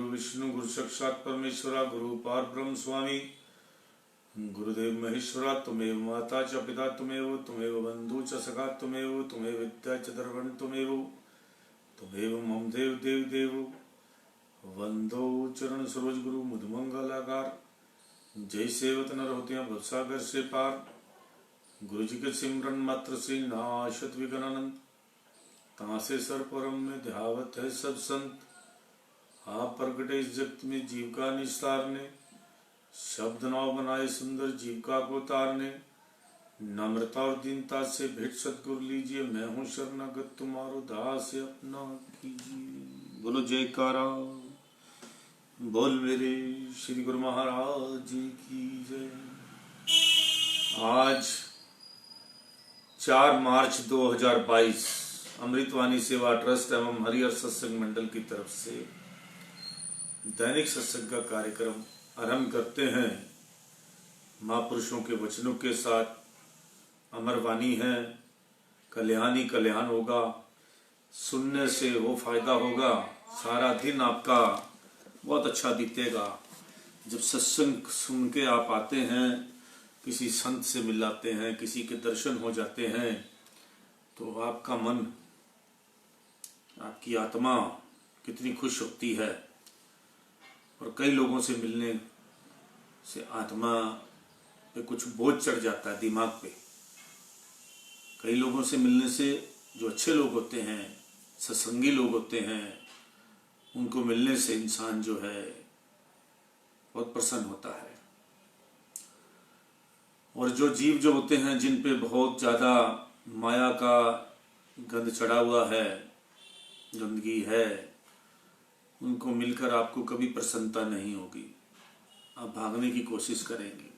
गुरु विष्णु गुरु साक्षात् परमेश्वरा गुरु पार ब्रह्म स्वामी गुरुदेव महेश्वरा तुमेव माता च पिता तुमेव बंधु च सखा तुमेव विद्या च द्रवण तुमेव मम देव देव देव वंदो चरण सरोज गुरु मुदमंगलाकार जय सेवत नर होतियां भवसागर से पार गुरु जी के सिमरन मात्र से नाशत विघ्नानंद तासे सर परम में ध्यावत है सब संत आप प्रगटे इस जगत में जीव का निस्तारने शब्द नाव बनाए सुंदर जीविका को तारने नम्रता और दीनता से भेंट सतगुरु लीजिए मैं हूँ शरणागत तुम्हारो दास अपना कीजिए। बोलो जयकारा बोल मेरे श्री गुरु महाराज जी की जय। आज 4 मार्च 2022 अमृतवाणी सेवा ट्रस्ट एवं हरिहर सत्संग मंडल की तरफ से दैनिक सत्संग का कार्यक्रम आरंभ करते हैं। महापुरुषों के वचनों के साथ अमर वाणी है, कल्याण ही कल्याण होगा, सुनने से वो फायदा होगा, सारा दिन आपका बहुत अच्छा बीतेगा। जब सत्संग सुन के आप आते हैं, किसी संत से मिलाते हैं, किसी के दर्शन हो जाते हैं, तो आपका मन, आपकी आत्मा कितनी खुश होती है। और कई लोगों से मिलने से आत्मा पे कुछ बोझ चढ़ जाता है दिमाग पे। कई लोगों से मिलने से जो अच्छे लोग होते हैं, सत्संगी लोग होते हैं, उनको मिलने से इंसान जो है बहुत प्रसन्न होता है। और जो जीव जो होते हैं जिन पे बहुत ज्यादा माया का गंध चढ़ा हुआ है, गंदगी है, उनको मिलकर आपको कभी प्रसन्नता नहीं होगी, आप भागने की कोशिश करेंगे।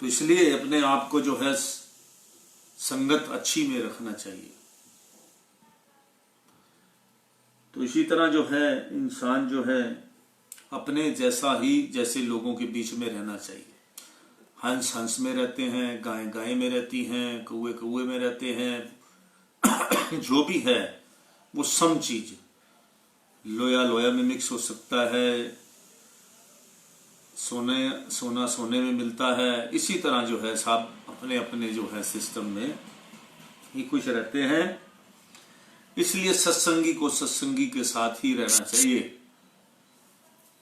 तो इसलिए अपने आप को जो है संगत अच्छी में रखना चाहिए। तो इसी तरह जो है इंसान जो है अपने जैसा ही जैसे लोगों के बीच में रहना चाहिए। हंस हंस में रहते हैं, गाय गाय में रहती हैं, कौवे कौवे में रहते हैं। जो भी है वो सम चीज, लोया लोया में मिक्स हो सकता है, सोना सोने में मिलता है। इसी तरह जो है सब अपने अपने जो है सिस्टम में ही खुश रहते हैं। इसलिए सत्संगी को सत्संगी के साथ ही रहना चाहिए।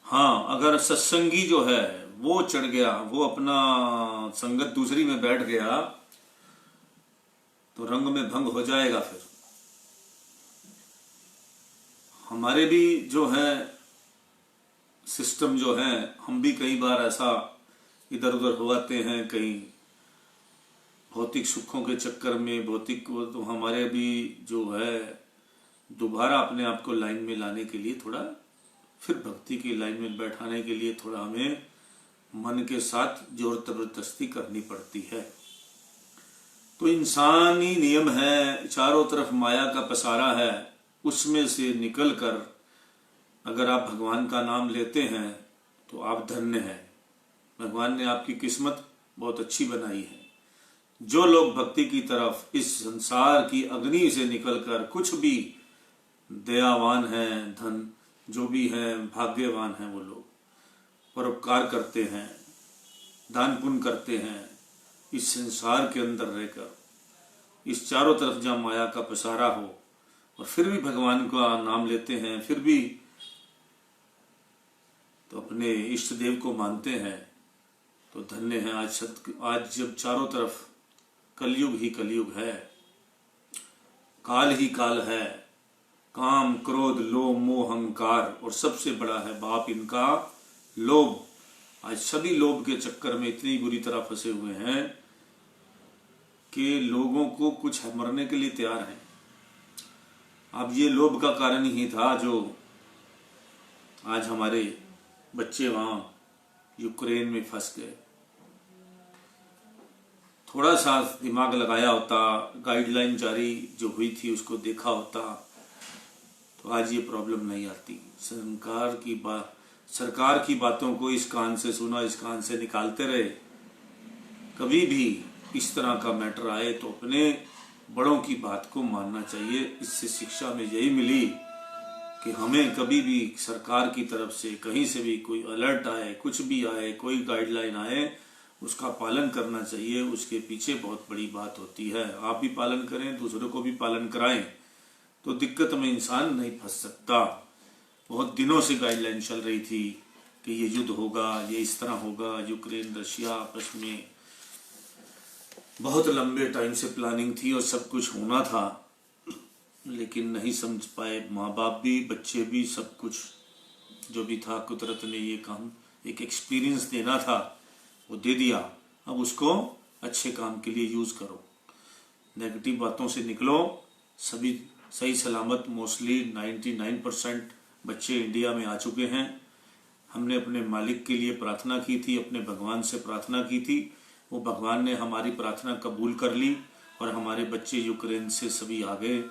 हाँ, अगर सत्संगी जो है वो चढ़ गया, वो अपना संगत दूसरी में बैठ गया, तो रंग में भंग हो जाएगा। फिर हमारे भी जो है सिस्टम जो है, हम भी कई बार ऐसा इधर उधर हो जाते हैं, कहीं भौतिक सुखों के चक्कर में, भौतिक को तो हमारे भी जो है दोबारा अपने आप को लाइन में लाने के लिए, थोड़ा फिर भक्ति की लाइन में बैठाने के लिए थोड़ा हमें मन के साथ जोर जबरदस्ती करनी पड़ती है। तो इंसानी नियम है, चारों तरफ माया का पसारा है, उसमें से निकलकर अगर आप भगवान का नाम लेते हैं तो आप धन्य हैं। भगवान ने आपकी किस्मत बहुत अच्छी बनाई है। जो लोग भक्ति की तरफ इस संसार की अग्नि से निकलकर कुछ भी दयावान हैं, धन जो भी हैं, भाग्यवान हैं, वो लोग परोपकार करते हैं, दान पुण्य करते हैं, इस संसार के अंदर रहकर, इस चारों तरफ जहाँ माया का पसारा हो, और फिर भी भगवान का नाम लेते हैं, फिर भी तो अपने इष्ट देव को मानते हैं, तो धन्य हैं। आज जब चारों तरफ कलयुग ही कलयुग है, काल ही काल है, काम क्रोध लोभ मोह अहंकार, और सबसे बड़ा है बाप इनका लोभ। आज सभी लोभ के चक्कर में इतनी बुरी तरह फंसे हुए हैं कि लोगों को कुछ मरने के लिए तैयार हैं। अब ये लोभ का कारण ही था जो आज हमारे बच्चे वहां यूक्रेन में फंस गए। थोड़ा सा दिमाग लगाया होता, गाइडलाइन जारी जो हुई थी उसको देखा होता, तो आज ये प्रॉब्लम नहीं आती। सरकार की बातों को इस कान से सुना, इस कान से निकालते रहे। कभी भी इस तरह का मैटर आए तो अपने बड़ों की बात को मानना चाहिए। इससे शिक्षा में यही मिली कि हमें कभी भी सरकार की तरफ से कहीं से भी कोई अलर्ट आए, कुछ भी आए, कोई गाइडलाइन आए, उसका पालन करना चाहिए। उसके पीछे बहुत बड़ी बात होती है। आप भी पालन करें, दूसरों को भी पालन कराएं, तो दिक्कत में इंसान नहीं फंस सकता। बहुत दिनों से गाइडलाइन चल रही थी कि ये युद्ध होगा, ये इस तरह होगा, यूक्रेन रशिया आपस में, बहुत लंबे टाइम से प्लानिंग थी और सब कुछ होना था, लेकिन नहीं समझ पाए माँ बाप भी, बच्चे भी, सब कुछ जो भी था। कुदरत ने ये काम, एक एक्सपीरियंस देना था, वो दे दिया। अब उसको अच्छे काम के लिए यूज करो, नेगेटिव बातों से निकलो। सभी सही सलामत मोस्टली 99% बच्चे इंडिया में आ चुके हैं। हमने अपने मालिक के लिए प्रार्थना की थी, अपने भगवान से प्रार्थना की थी, वो भगवान ने हमारी प्रार्थना कबूल कर ली और हमारे बच्चे यूक्रेन से सभी आ गए।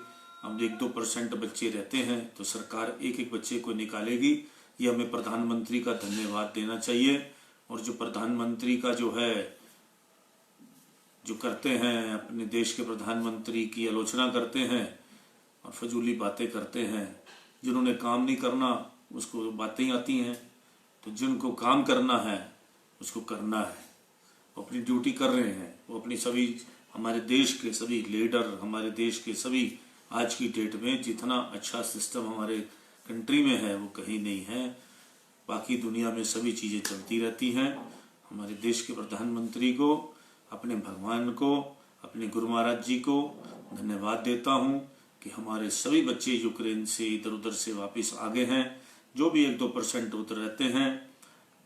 अब 1-2% बच्चे रहते हैं तो सरकार एक एक बच्चे को निकालेगी। ये हमें प्रधानमंत्री का धन्यवाद देना चाहिए। और जो प्रधानमंत्री का जो है, जो करते हैं, अपने देश के प्रधानमंत्री की आलोचना करते हैं और फजूली बातें करते हैं। जिन्होंने काम नहीं करना उसको बातें आती हैं, तो जिनको काम करना है उसको करना है। वो अपनी ड्यूटी कर रहे हैं। वो अपनी सभी, हमारे देश के सभी लीडर, हमारे देश के सभी, आज की डेट में जितना अच्छा सिस्टम हमारे कंट्री में है वो कहीं नहीं है। बाकी दुनिया में सभी चीज़ें चलती रहती हैं। हमारे देश के प्रधानमंत्री को, अपने भगवान को, अपने गुरु महाराज जी को धन्यवाद देता हूँ कि हमारे सभी बच्चे यूक्रेन से इधर उधर से वापस आ गए हैं। जो भी 1-2% उधर रहते हैं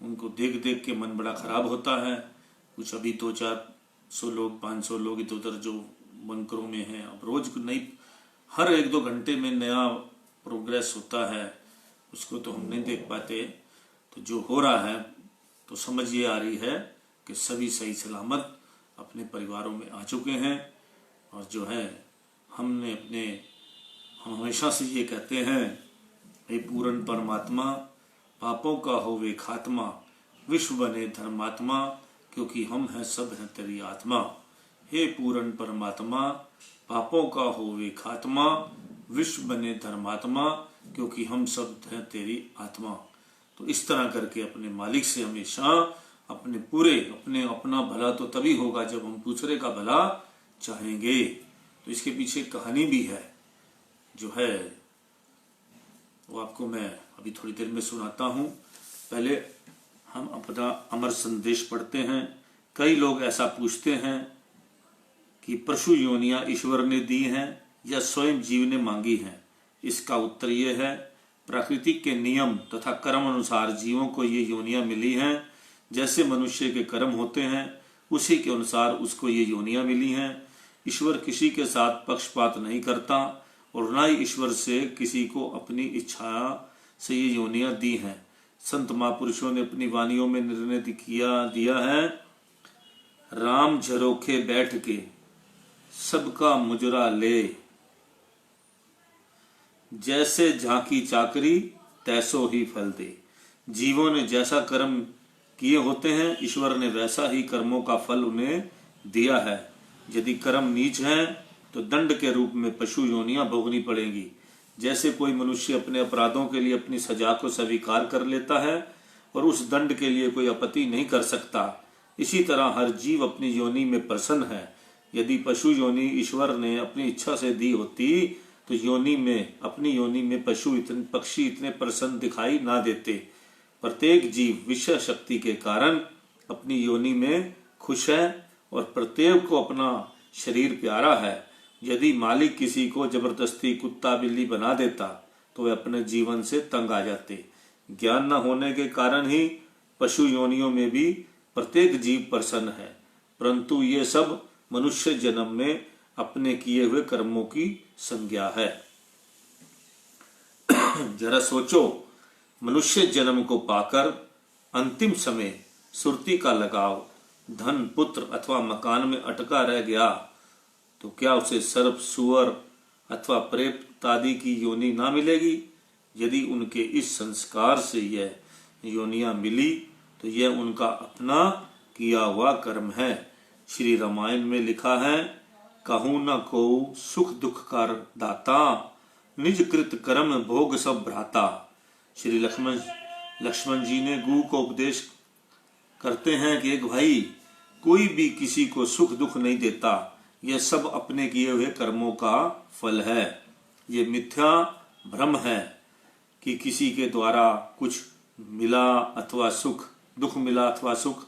उनको देख देख के मन बड़ा खराब होता है। कुछ अभी 200-400 लोग, 500 लोग इधर उधर जो बंकरों में हैं। अब रोज नहीं, हर 1-2 घंटे में नया प्रोग्रेस होता है, उसको तो हम नहीं देख पाते। तो जो हो रहा है तो समझ ये आ रही है कि सभी सही सलामत अपने परिवारों में आ चुके हैं। और जो है हम हमेशा से ये कहते हैं, हे पूर्ण परमात्मा, पापों का होवे खात्मा, विश्व बने धर्मात्मा, क्योंकि हम हैं सब हैं तेरी आत्मा। हे पूर्ण परमात्मा, पापों का होवे खात्मा, विश्व बने धर्मात्मा, क्योंकि हम सब हैं तेरी आत्मा। तो इस तरह करके अपने मालिक से हमेशा अपना भला तो तभी होगा जब हम दूसरे का भला चाहेंगे। तो इसके पीछे कहानी भी है, जो है वो आपको मैं अभी थोड़ी देर में सुनाता हूँ। पहले हम अपना अमर संदेश पढ़ते हैं। कई लोग ऐसा पूछते हैं कि पशु योनियां ईश्वर ने दी हैं या स्वयं जीव ने मांगी हैं। इसका उत्तर यह है, प्रकृति के नियम तथा कर्म अनुसार जीवों को ये योनियां मिली हैं। जैसे मनुष्य के कर्म होते हैं उसी के अनुसार उसको ये योनियां मिली हैं। ईश्वर किसी के साथ पक्षपात नहीं करता और न ही ईश्वर से किसी को अपनी इच्छा से ये योनियां दी हैं। संत महापुरुषों ने अपनी वाणियों में निर्णय दिया है, राम झरोखे बैठ के सबका मुजरा ले, जैसे झांकी चाकरी तैसो ही फल दे। जीवों ने जैसा कर्म किए होते हैं ईश्वर ने वैसा ही कर्मों का फल उन्हें दिया है। यदि कर्म नीच हैं तो दंड के रूप में पशु योनियां भोगनी पड़ेंगी। जैसे कोई मनुष्य अपने अपराधों के लिए अपनी सजा को स्वीकार कर लेता है और उस दंड के लिए कोई आपत्ति नहीं कर सकता, इसी तरह हर जीव अपनी योनि में प्रसन्न है। यदि पशु योनि ईश्वर ने अपनी इच्छा से दी होती तो अपनी योनि में पक्षी इतने प्रसन्न दिखाई ना देते। प्रत्येक जीव विषय शक्ति के कारण अपनी योनि में खुश है और प्रत्येक को अपना शरीर प्यारा है। यदि मालिक किसी को जबरदस्ती कुत्ता बिल्ली बना देता तो वे अपने जीवन से तंग आ जाते। ज्ञान न होने के कारण ही पशु योनियों में भी प्रत्येक जीव प्रसन्न है, परंतु ये सब मनुष्य जन्म में अपने किए हुए कर्मों की संज्ञा है। जरा सोचो, मनुष्य जन्म को पाकर अंतिम समय सुरती का लगाव धन, पुत्र अथवा मकान में अटका रह गया तो क्या उसे सर्प, सुअर अथवा प्रेत आदि की योनि ना मिलेगी? यदि उनके इस संस्कार से यह योनियां मिली तो यह उनका अपना किया हुआ कर्म है। श्री रामायण में लिखा है, कहूँ न को सुख दुख कर दाता, निज कृत कर्म भोग सब भ्राता। श्री लक्ष्मण जी ने गुरु को उपदेश करते हैं कि एक भाई, कोई भी किसी को सुख दुख नहीं देता, यह सब अपने किए हुए कर्मों का फल है। ये मिथ्या भ्रम है कि किसी के द्वारा कुछ मिला अथवा सुख, दुख मिला अथवा सुख।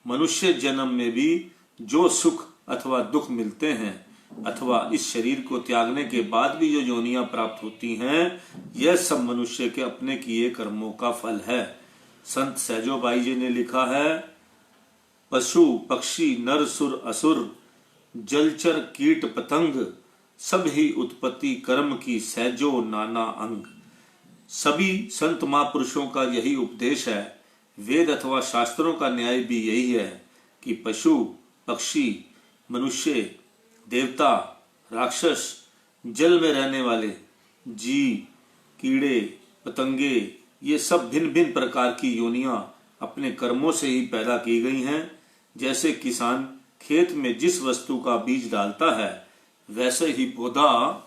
मनुष्य जन्म में भी जो सुख अथवा दुख मिलते हैं अथवा इस शरीर को त्यागने के बाद भी जो योनियां प्राप्त होती हैं, यह सब मनुष्य के अपने किए कर्मों का फल है। संत सहजोबाई जी ने लिखा है, पशु पक्षी नर सुर असुर जलचर कीट पतंग, सब ही उत्पत्ति कर्म की सहजो नाना अंग। सभी संत महापुरुषों का यही उपदेश है। वेद अथवा शास्त्रों का न्याय भी यही है कि पशु पक्षी मनुष्य देवता राक्षस, जल में रहने वाले जीव कीड़े पतंगे, ये सब भिन्न भिन्न प्रकार की योनियां अपने कर्मों से ही पैदा की गई हैं। जैसे किसान खेत में जिस वस्तु का बीज डालता है, वैसे ही पौधा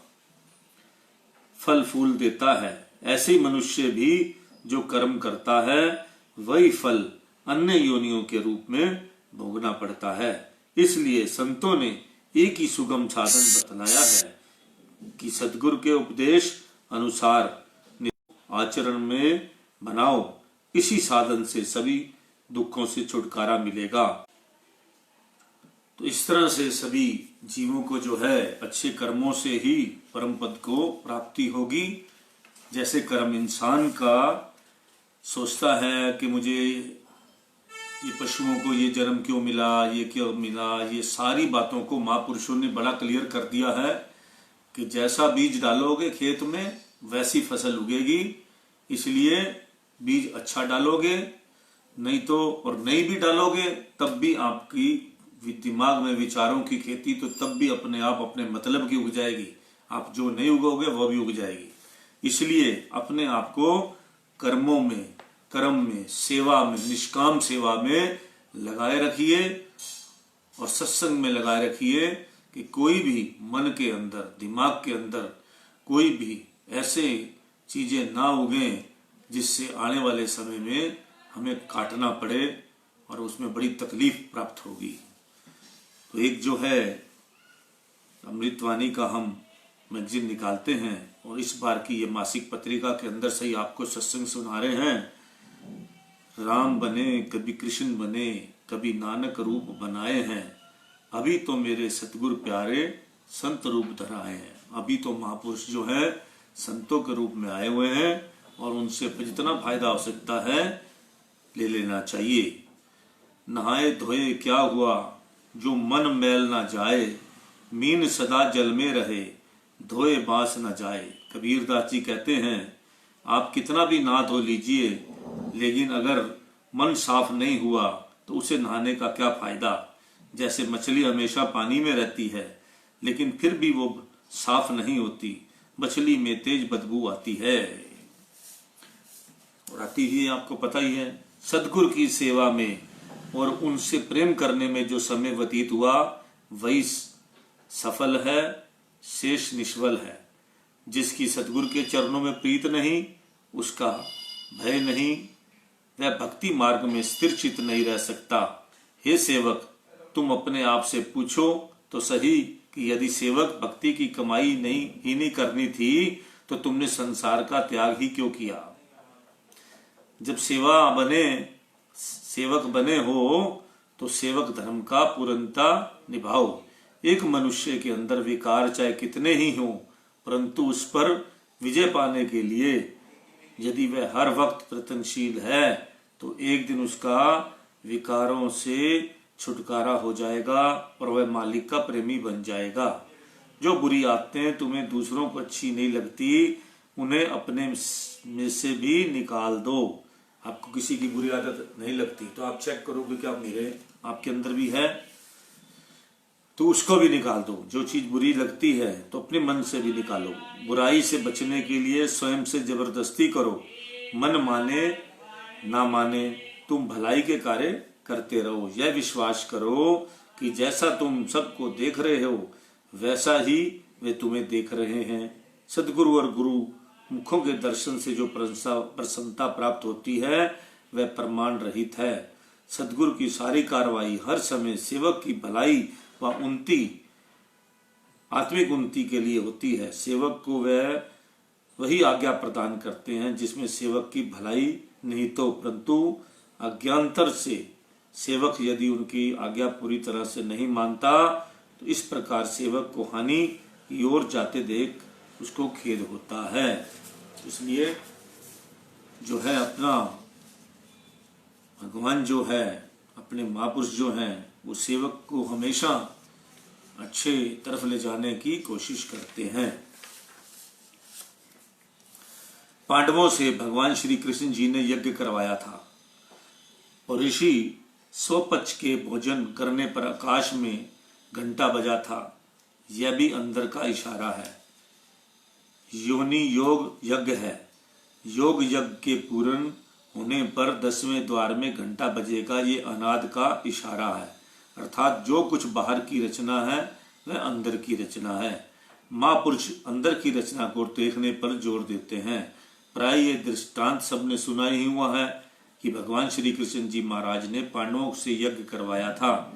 फल फूल देता है। ऐसे ही मनुष्य भी जो कर्म करता है, वही फल अन्य योनियों के रूप में भोगना पड़ता है। इसलिए संतों ने एक ही सुगम साधन बतलाया है कि सद्गुरु के उपदेश अनुसार आचरण में बनाओ। इसी साधन से सभी दुखों से छुटकारा मिलेगा। तो इस तरह से सभी जीवों को जो है अच्छे कर्मों से ही परम पद को प्राप्ति होगी। जैसे कर्म इंसान का सोचता है कि मुझे ये पशुओं को ये जन्म क्यों मिला, ये क्यों मिला, ये सारी बातों को महापुरुषों ने बड़ा क्लियर कर दिया है कि जैसा बीज डालोगे खेत में वैसी फसल उगेगी। इसलिए बीज अच्छा डालोगे, नहीं तो और नहीं भी डालोगे तब भी आपकी दिमाग में विचारों की खेती तो तब भी अपने आप अपने मतलब की उग जाएगी। आप जो नहीं उगोगे वो भी उग जाएगी। इसलिए अपने आप को कर्मों में, कर्म में, सेवा में, निष्काम सेवा में लगाए रखिए और सत्संग में लगाए रखिए कि कोई भी मन के अंदर, दिमाग के अंदर कोई भी ऐसे चीजें ना उगें जिससे आने वाले समय में हमें काटना पड़े और उसमें बड़ी तकलीफ प्राप्त होगी। तो एक जो है अमृतवाणी का हम मैगजीन निकालते हैं और इस बार की ये मासिक पत्रिका के अंदर से ही आपको सत्संग सुना रहे हैं। राम बने कभी कृष्ण बने, कभी नानक रूप बनाए हैं, अभी तो मेरे सतगुरु प्यारे संत रूप धराए हैं। अभी तो महापुरुष जो है संतों के रूप में आए हुए हैं और उनसे जितना फायदा हो सकता है ले लेना चाहिए। नहाए धोए क्या हुआ जो मन मैल ना जाए, मीन सदा जल में रहे धोए बांस न जाए। कबीरदास जी कहते हैं आप कितना भी नहा धो लीजिए, लेकिन अगर मन साफ नहीं हुआ तो उसे नहाने का क्या फायदा। जैसे मछली हमेशा पानी में रहती है लेकिन फिर भी वो साफ नहीं होती, मछली में तेज बदबू आती है और आती ही आपको पता ही है। सद्गुरु की सेवा में और उनसे प्रेम करने में जो समय व्यतीत हुआ वही सफल है, शेष निष्फल है। जिसकी सद्गुरु के चरणों में प्रीत नहीं, उसका भय नहीं, वह भक्ति मार्ग में स्थिर चित नहीं रह सकता। हे सेवक, तुम अपने आप से पूछो तो सही कि यदि सेवक भक्ति की कमाई ही नहीं करनी थी तो तुमने संसार का त्याग ही क्यों किया। जब सेवक बने हो तो सेवक धर्म का पूर्णता निभाओ। एक मनुष्य के अंदर विकार चाहे कितने ही हों, परंतु उस पर विजय पाने के लिए यदि वह हर वक्त प्रयत्नशील है तो एक दिन उसका विकारों से छुटकारा हो जाएगा और वह मालिक का प्रेमी बन जाएगा। जो बुरी आदतें तुम्हें दूसरों को अच्छी नहीं लगती, उन्हें अपने में से भी निकाल दो। आपको किसी की बुरी आदत नहीं लगती तो आप चेक करोगे कि आपके अंदर भी है, तो उसको भी निकाल दो। जो चीज बुरी लगती है तो अपने मन से भी निकालो। बुराई से बचने के लिए स्वयं से जबरदस्ती करो। मन माने ना माने तुम भलाई के कार्य करते रहो। यह विश्वास करो कि जैसा तुम सबको देख रहे हो वैसा ही वे तुम्हें देख रहे हैं। सदगुरु और गुरु मुखों के दर्शन से जो प्रसन्नता प्राप्त होती है वह प्रमाण रहित है। सदगुरु की सारी कार्रवाई हर समय सेवक की भलाई व उन्नति, आत्मिक उन्नति के लिए होती है। सेवक को वह वही आज्ञा प्रदान करते हैं जिसमें सेवक की भलाई नहीं तो, परंतु अज्ञानतर से सेवक यदि उनकी आज्ञा पूरी तरह से नहीं मानता तो इस प्रकार सेवक को हानि की ओर जाते देख उसको खेद होता है। इसलिए जो है अपना भगवान जो है, अपने महापुरुष जो हैं, वो सेवक को हमेशा अच्छे तरफ ले जाने की कोशिश करते हैं। पांडवों से भगवान श्री कृष्ण जी ने यज्ञ करवाया था और ऋषि स्वपच के भोजन करने पर आकाश में घंटा बजा था। यह भी अंदर का इशारा है। योनि योग यज्ञ है। योग यज्ञ के पूर्ण होने पर 10वें द्वार में घंटा बजेगा। ये अनाद का इशारा है, अर्थात जो कुछ बाहर की रचना है वह अंदर की रचना है। महापुरुष अंदर की रचना को देखने पर जोर देते हैं। प्राय ये दृष्टांत सबने सुना ही हुआ है कि भगवान श्री कृष्ण जी महाराज ने पांडवों से यज्ञ करवाया था।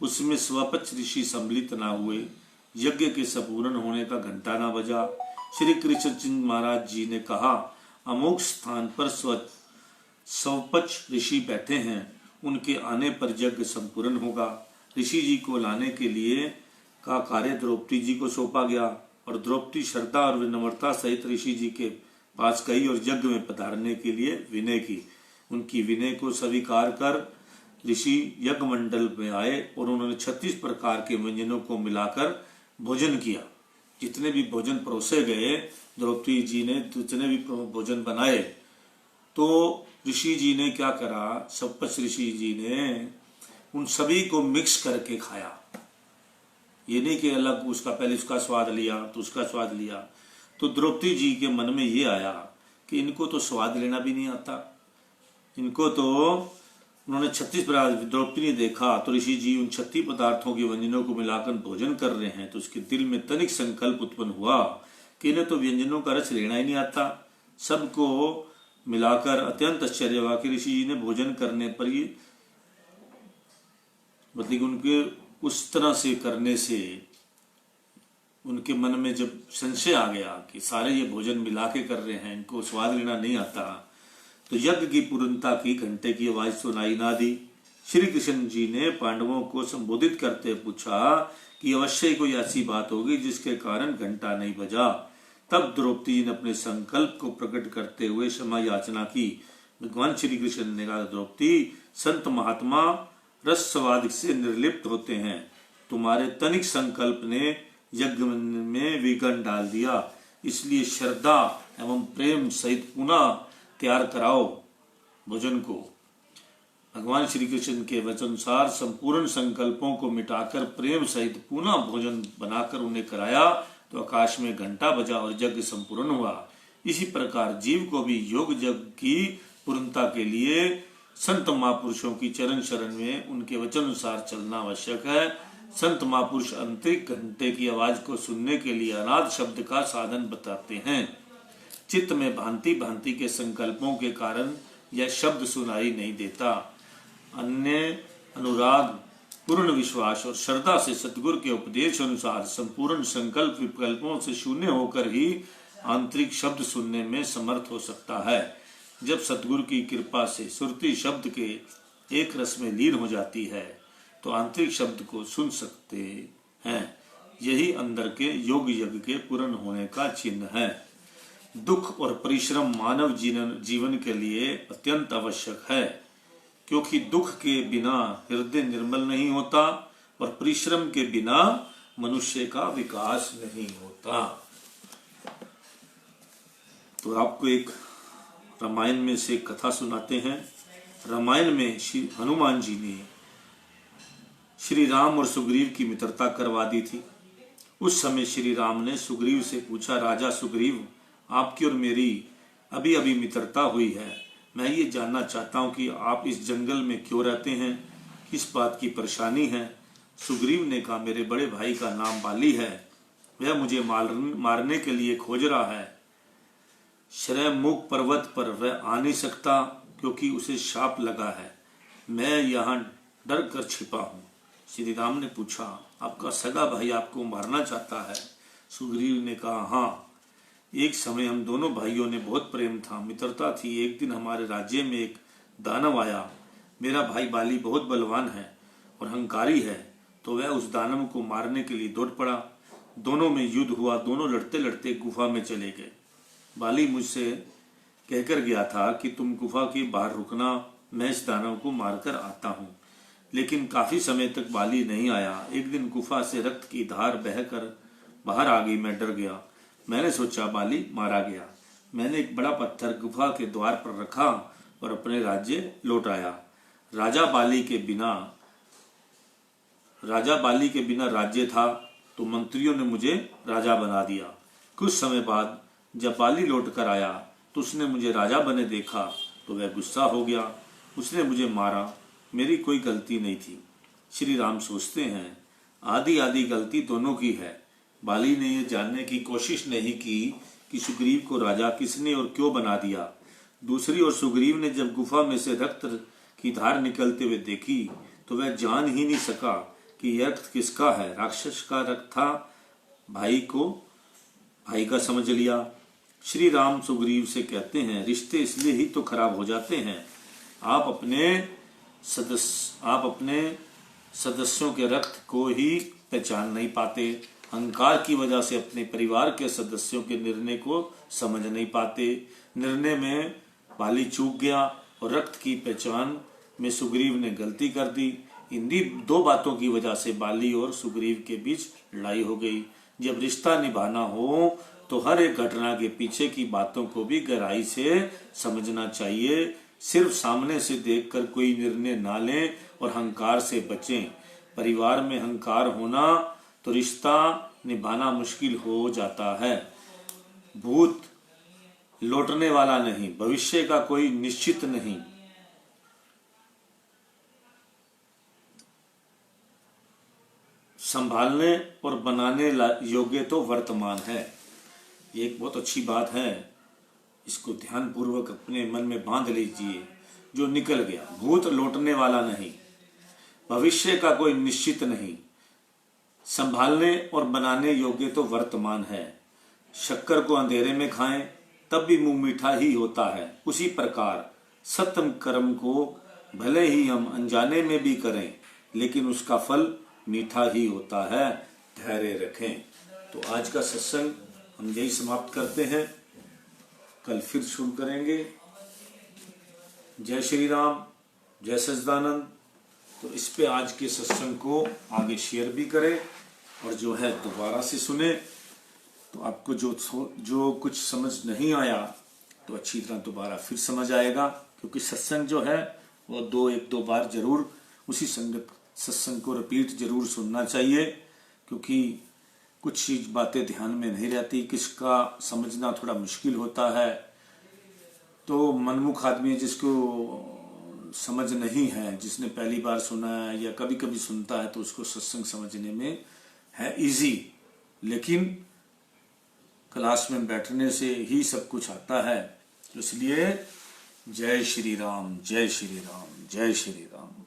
उसमें स्वपच ऋषि सम्मिलित ना हुए, यज्ञ के संपूर्ण होने का घंटा ना बजा। श्री कृष्ण जी महाराज जी ने कहा, अमुक स्थान पर स्वपच ऋषि बैठे हैं, उनके आने पर यज्ञ संपूर्ण होगा। ऋषि जी को लाने के लिए का कार्य द्रौपदी जी को सौंपा गया और द्रौपदी श्रद्धा और विनम्रता सहित ऋषि जी के पास गई और यज्ञ में पधारने के लिए विनय की। उनकी विनय को स्वीकार कर ऋषि यज्ञ मंडल में आए और उन्होंने 36 प्रकार के व्यंजनों को मिलाकर भोजन किया। जितने भी भोजन परोसे गए, द्रौपदी जी ने जितने भी भोजन बनाए, तो ऋषि जी ने क्या करा, स्वपच ऋषि जी ने उन सभी को मिक्स करके खाया। ये नहीं कि अलग उसका पहले उसका स्वाद लिया तो उसका स्वाद लिया। तो द्रौपदी जी के मन में ये आया कि इनको तो स्वाद लेना भी नहीं आता, इनको तो उन्होंने 36 पदार्थ, द्रौपदी ने देखा तो ऋषि जी उन 36 पदार्थों के व्यंजनों को मिलाकर भोजन कर रहे हैं, तो उसके दिल में तनिक संकल्प उत्पन्न हुआ कि इन्हें तो व्यंजनों का रस लेना ही नहीं आता। सबको मिलाकर अत्यंत आश्चर्य हुआ कि ऋषि जी ने भोजन करने पर ये मतलब उनके उस तरह से करने से उनके मन में जब संशय आ गया कि सारे ये भोजन मिला के कर रहे हैं, इनको स्वाद लेना नहीं आता, तो यज्ञ की पूर्णता की घंटे की आवाज सुनाई ना दी। श्री कृष्ण जी ने पांडवों को संबोधित करते पूछा कि अवश्य कोई ऐसी बात होगी जिसके कारण घंटा नहीं बजा। तब द्रौपदी जी ने अपने संकल्प को प्रकट करते हुए क्षमा याचना की। भगवान श्री कृष्ण ने कहा, द्रौपदी, संत महात्मा रसवाद से निर्लिप्त होते हैं, तुम्हारे तनिक संकल्प ने यज्ञ में विघ्न डाल दिया, इसलिए श्रद्धा एवं प्रेम सहित पुनः तैयार कराओ भोजन को। भगवान श्री कृष्ण के वचनानुसार संपूर्ण संकल्पों को मिटाकर प्रेम सहित पुनः भोजन बनाकर उन्हें कराया तो आकाश में घंटा बजा और यज्ञ संपूर्ण हुआ। इसी प्रकार जीव को भी योग यज्ञ की पूर्णता के लिए संत महापुरुषों की चरण शरण में उनके वचन अनुसार चलना आवश्यक है। संत महापुरुष आंतरिक घंटे की आवाज को सुनने के लिए अनाद शब्द का साधन बताते हैं। चित्त में भांति भांति के संकल्पों के कारण यह शब्द सुनाई नहीं देता। अन्य अनुराग, पूर्ण विश्वास और श्रद्धा से सतगुरु के उपदेश अनुसार संपूर्ण संकल्प विकल्पों से शून्य होकर ही आंतरिक शब्द सुनने में समर्थ हो सकता है। जब सतगुरु की कृपा से सुरती शब्द के एक रस में लीन हो जाती है तो आंतरिक शब्द को सुन सकते हैं। यही अंदर के योग यज्ञ के पूर्ण होने का चिन्ह है। दुख और परिश्रम मानव जीवन के लिए अत्यंत आवश्यक है, क्योंकि दुख के बिना हृदय निर्मल नहीं होता और परिश्रम के बिना मनुष्य का विकास नहीं होता। तो आपको एक रामायण में से कथा सुनाते हैं। रामायण में श्री हनुमान जी ने श्री राम और सुग्रीव की मित्रता करवा दी थी। उस समय श्री राम ने सुग्रीव से पूछा, राजा सुग्रीव, आपकी और मेरी अभी अभी मित्रता हुई है, मैं ये जानना चाहता हूँ कि आप इस जंगल में क्यों रहते हैं, किस बात की परेशानी है। सुग्रीव ने कहा, मेरे बड़े भाई का नाम बाली है, वह मुझे मारने के लिए खोज रहा है। श्रयमुख पर्वत पर वह आ नहीं सकता क्योंकि उसे शाप लगा है। मैं यहाँ डर कर छिपा हूँ। श्री राम ने पूछा, आपका सगा भाई आपको मारना चाहता है? सुग्रीव ने कहा, हाँ। एक समय हम दोनों भाइयों ने बहुत प्रेम था, मित्रता थी। एक दिन हमारे राज्य में एक दानव आया। मेरा भाई बाली बहुत बलवान है और अहंकारी है, तो वह उस दानव को मारने के लिए दौड़ पड़ा। दोनों में युद्ध हुआ। दोनों लड़ते लड़ते गुफा में चले गए। बाली मुझसे कहकर गया था कि तुम गुफा के बाहर रुकना, मैं इस दानव को मारकर आता हूँ। लेकिन काफी समय तक बाली नहीं आया। एक दिन गुफा से रक्त की धार बहकर बाहर आ गई। मैं डर गया। मैंने सोचा बाली मारा गया। मैंने एक बड़ा पत्थर गुफा के द्वार पर रखा और अपने राज्य लौट आया। राजा बाली के बिना राज्य था, तो मंत्रियों ने मुझे राजा बना दिया। कुछ समय बाद जब बाली लौट कर आया तो उसने मुझे राजा बने देखा तो वह गुस्सा हो गया। उसने मुझे मारा। मेरी कोई गलती नहीं थी। श्री राम सोचते हैं, आधी आधी गलती दोनों की है। बाली ने यह जानने की कोशिश नहीं की कि सुग्रीव को राजा किसने और क्यों बना दिया। दूसरी ओर सुग्रीव ने जब गुफा में से रक्त की धार निकलते हुए देखी तो वह जान ही नहीं सका कि यह रक्त किसका है। राक्षस का रक्त था। भाई का समझ लिया। श्री राम सुग्रीव से कहते हैं, रिश्ते इसलिए ही तो खराब हो जाते हैं। आप अपने सदस्यों के रक्त को ही पहचान नहीं पाते। अहंकार की वजह से अपने परिवार के सदस्यों के निर्णय को समझ नहीं पाते। निर्णय में बाली चूक गया और रक्त की पहचान में सुग्रीव ने गलती कर दी। इन्हीं दो बातों की वजह से बाली और सुग्रीव के बीच लड़ाई हो गई। जब रिश्ता निभाना हो तो हर एक घटना के पीछे की बातों को भी गहराई से समझना चाहिए। सिर्फ सामने से देखकर कोई निर्णय ना लें और अहंकार से बचें। परिवार में अहंकार होना तो रिश्ता निभाना मुश्किल हो जाता है। भूत लौटने वाला नहीं, भविष्य का कोई निश्चित नहीं। संभालने और बनाने योग्य तो वर्तमान है। ये एक बहुत अच्छी बात है। इसको ध्यान पूर्वक अपने मन में बांध लीजिए। जो निकल गया, भूत लौटने वाला नहीं, भविष्य का कोई निश्चित नहीं, संभालने और बनाने योग्य तो वर्तमान है। शक्कर को अंधेरे में खाएं तब भी मुंह मीठा ही होता है। उसी प्रकार सत्य कर्म को भले ही हम अनजाने में भी करें, लेकिन उसका फल मीठा ही होता है। धैर्य रखें। तो आज का सत्संग हम यही समाप्त करते हैं। कल फिर शुरू करेंगे। जय श्री राम, जय सच्चिदानंद। तो इस पे आज के सत्संग को आगे शेयर भी करें और जो है दोबारा से सुने। तो आपको जो कुछ समझ नहीं आया तो अच्छी तरह दोबारा फिर समझ आएगा, क्योंकि सत्संग जो है वो एक दो बार जरूर उसी सत्संग को रिपीट जरूर सुनना चाहिए, क्योंकि कुछ चीज बातें ध्यान में नहीं रहती, किसका समझना थोड़ा मुश्किल होता है। तो मनमुख आदमी जिसको समझ नहीं है, जिसने पहली बार सुना है या कभी कभी सुनता है, तो उसको सत्संग समझने में है इजी। लेकिन क्लास में बैठने से ही सब कुछ आता है। इसलिए जय श्री राम, जय श्री राम, जय श्री राम।